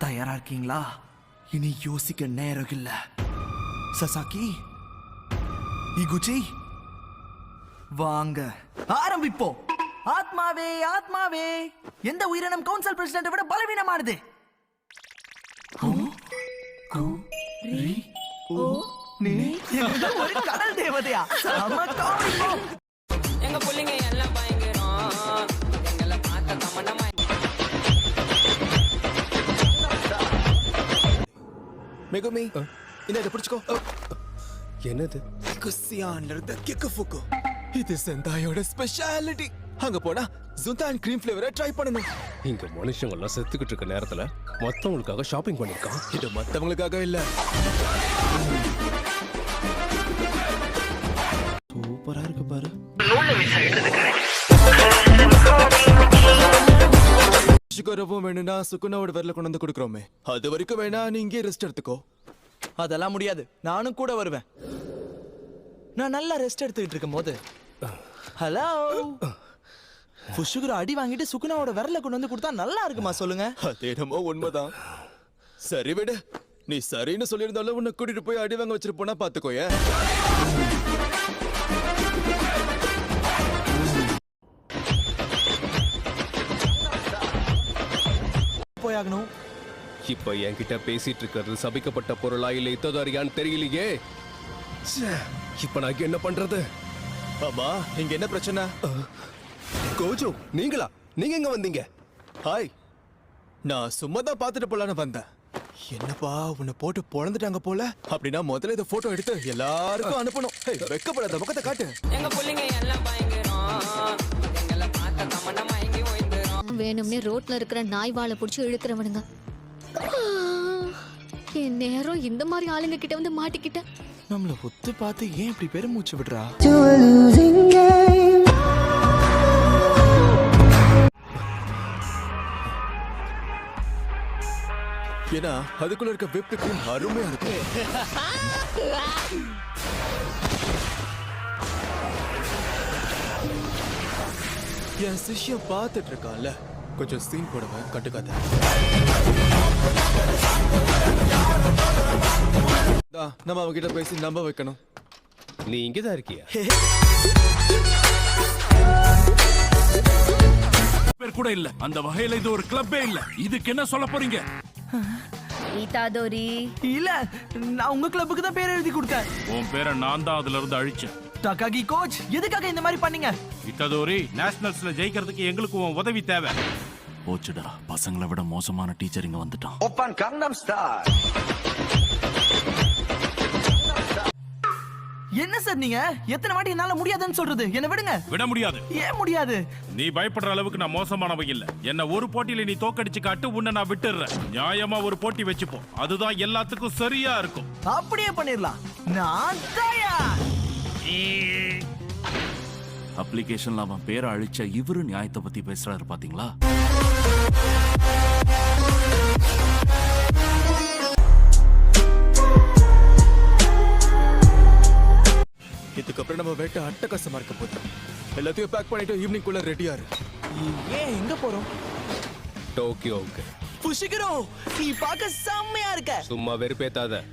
தயாரா இருக்கீங்களா? இனி யோசிக்க நேரம் இல்ல. சசாக்கி, இகுச்சி, வாங்க ஆரம்பிப்போம். ஆத்மாவே ஆத்மாவே, எந்த உயிரினம் கவுன்சில் பிரசிடென்ட் விட பலவீனமானது? ஒரு கடல் தேவதையா? எங்க புள்ளைங்க எல்லாம் பயங்கரம், எங்களை பார்த்த கமனமா. மெகுமி, இதை பிடிச்சுக்கோ. என்னது? குசியான்ல கெக்குஃபுக்கு. இது செந்தாயோட ஸ்பெஷாலிட்டி. அங்க போனா ஜுதான் கிரீம் ஃப்ளேவரை ட்ரை பண்ணணும். இங்க மனுஷங்க எல்லாம் செத்துக்கிட்டு இருக்க நேரத்துல மத்தவங்களுக்காக ஷாப்பிங் பண்ணிருக்கான். இது மத்தவங்களுக்காக இல்ல. சூப்பரா இருக்கு பாரு. சுகரவும் வேணும்னா சுகுணாவோட வரல கொண்டு வந்து கொடுக்குறோமே, அது வரைக்கும் வேணா நீ இங்கே ரெஸ்ட் எடுத்துக்கோ. அதெல்லாம் முடியாது, நானும் கூட வருவேன். நான் நல்லா ரெஸ்ட் எடுத்துக்கிட்டு இருக்கும் போது ஹலோ புஷுகுரு அடி வாங்கிட்டு சுகுணாவோட விரல கொண்டு வந்து கொடுத்தா நல்லா இருக்குமா சொல்லுங்க? அது என்னமோ உண்மைதான். சரி விடு, நீ சரின்னு சொல்லியிருந்தாலும் உன்னை கூட்டிட்டு போய் அடி வாங்க வச்சிட்டு போனா பாத்துக்கோய. போயாகணும். இப்ப என்கிட்ட பேசிட்டு இருக்கிறது சபிக்கப்பட்ட பொருளா இல்ல இத்ததாரியான்னு தெரியலையே. இப்ப நான் என்ன பண்றது? ஆமா, இங்க என்ன பிரச்சனை? கோஜோ, நீங்களா? நீங்க எங்க வந்தீங்க? ஹாய், நான் சும்மா தான் பாத்துட்டு போலான்னு வந்தேன். என்னப்பா உன்னை போட்டு பொழந்துட்டாங்க போல. அப்படின்னா முதல்ல இந்த போட்டோ எடுத்து எல்லாருக்கும் அனுப்பணும். வெக்கப்படாத, முகத்தை காட்டு. எங்க புள்ளைங்க எல்லாம் பயங்கரம், எங்களை பார்த்த கமனமா எங்கி ஓய்ந்துரும். வேணும்னே ரோட்ல இருக்கிற நாய் வாழை புடிச்சு இழுக்கிறவனுங்க. என் நேரம் இந்த மாதிரி ஆளுங்க கிட்ட வந்து மாட்டிக்கிட்டேன். நம்மள ஒத்து பார்த்து ஏன் இப்படி பெருமூச்சு விடுறா? ஏன்னா அதுக்குள்ள இருக்க whipped cream அருமையா இருக்கு. என் சிஷ்யம் பார்த்துட்டு இருக்கான்ல, கொஞ்சம் சீன் போடுவேன், கட்டுக்காத. நம்ம அவங்கிட்ட பேசி நம்ப வைக்கணும். நீ இங்கதான் இருக்கியா? பேர் கூட இல்ல. அந்த வகையில இது ஒரு கிளப்பே இல்ல. இதுக்கு என்ன சொல்ல போறீங்க? ஈதாதோரி இல்ல, நான் உங்க கிளப்புக்கு தான் பேர் எழுதி கொடுத்தேன். உன் பேரை நான் தான் அதுல இருந்து அழிச்சேன். டகாகி கோச், எதுக்காக இந்த மாதிரி பண்ணீங்க? இத்ததோரி, நேஷனல்ஸ்ல ஜெயிக்கிறதுக்கு எங்களுக்கு உன் உதவி தேவை. போச்சுடா, பசங்களை விட மோசமான டீச்சர் இங்க வந்துட்டான். Open கங்னம் star. என்ன சார் நீங்க எத்தனை வாட்டி என்னால முடியாதுன்னு சொல்றது? என்ன விடுங்க. விட முடியாது. ஏன் முடியாது? நீ பயப்படுற அளவுக்கு நான் மோசமானவன் இல்ல. என்ன ஒரு போட்டியில நீ தோக்கடிச்சு காட்டு, உன்னை நான் விட்டுறேன். நியாயமா ஒரு போட்டி வச்சுப்போம், அதுதான் எல்லாத்துக்கும் சரியா இருக்கும். அப்படியே பண்ணிரலாம். நான் தயார். அப்ளிகேஷன்ல அவன் பேரை அழிச்ச இவரு நியாயத்தை பத்தி பேசுறாரு பாத்தீங்களா? இதுக்கப்புறம் நம்ம வேட்டை அட்டகாசமா இருக்க போகுது. எல்லாத்தையும் பேக் பண்ணிட்டு ஈவினிங் குள்ள ரெடியா இரு. ஏன் எங்க போறோம்? டோக்கியோவுக்கு. புஷிகுரு, நீ பார்க்க செம்மையா இருக்க. சும்மா வெறுப்பேத்தாத.